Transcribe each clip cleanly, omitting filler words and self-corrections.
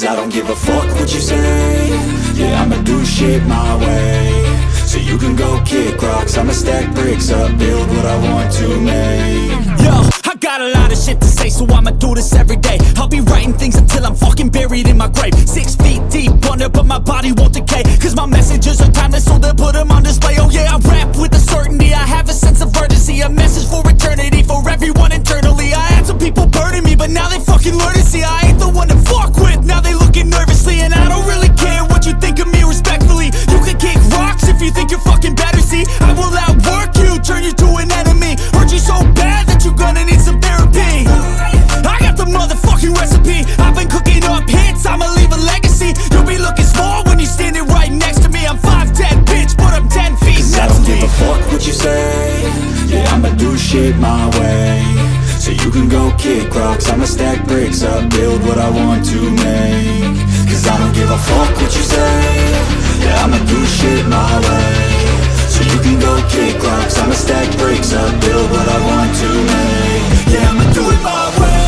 Cause I don't give a fuck what you say. Yeah, I'ma do shit my way. So you can go kick rocks, I'ma stack bricks up, build what I want to make. Yo, I got a lot of shit to say, so I'ma do this every day. I'll be writing things until I'm fucking buried in my grave. 6 feet deep under, but my body won't decay. Cause my messages are timeless, so they'll put them on display. Oh yeah, I rap with a certainty, I have a sense of urgency. A message for eternity, for everyone internally. I had some people burning me, but now they fucking learn to see I ain't the one to fuck with, now they looking nervously. And I don't really care what you think of me, respectfully. You can kick rocks if you think you're fucking better, see. I will outwork you, turn you to an enemy. Hurt you so bad that you're gonna need some therapy. I got the motherfucking recipe, I've been cooking up hits, I'ma leave a legacy. You'll be looking small when you're standing right next to me. I'm 5'10", bitch, but I'm 10 feet next to me. I don't give a fuck what you say. Yeah, I'ma do shit my way. So you can go kick rocks, I'ma stack bricks up, build what I want to make. Cause I don't give a fuck what you say. Yeah, I'ma do shit my way. So you can go kick rocks, I'ma stack bricks up, build what I want to make. Yeah, I'ma do it my way.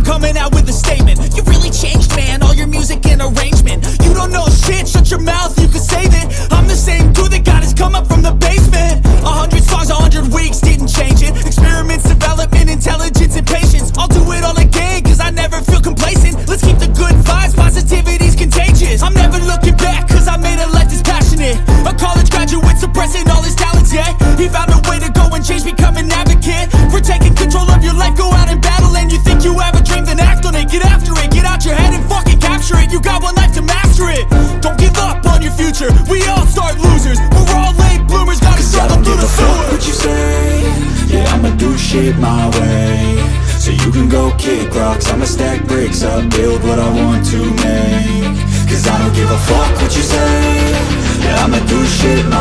Coming out with a statement. You really changed, man, all your music and arrangement. You don't know shit, shut your mouth, you can save it. I'm the same dude that got his come up from the basement. 100 songs, 100 weeks, didn't change it. Experiments, development, intelligence, and patience. I'll do it all again, cause I never feel complacent. Let's keep the good vibes, positivity's contagious. I'm never looking back, cause I made a life that's passionate. A college graduate suppressing all his talents, yeah. He found a way to go and change, become an advocate. For taking control of your life, go out and battle. And you think you have a dream, then act on it. Get after it, get out your head and fucking capture it. You got one life to master it. Don't give up on your future, we all start losers. We're all late bloomers, gotta struggle through the sewer. I don't give a fuck what you say. Yeah, I'ma do shit my way. So you can go kick rocks, I'ma stack bricks up, build what I want to make. Cause I don't give a fuck what you say. Yeah, I'ma do shit my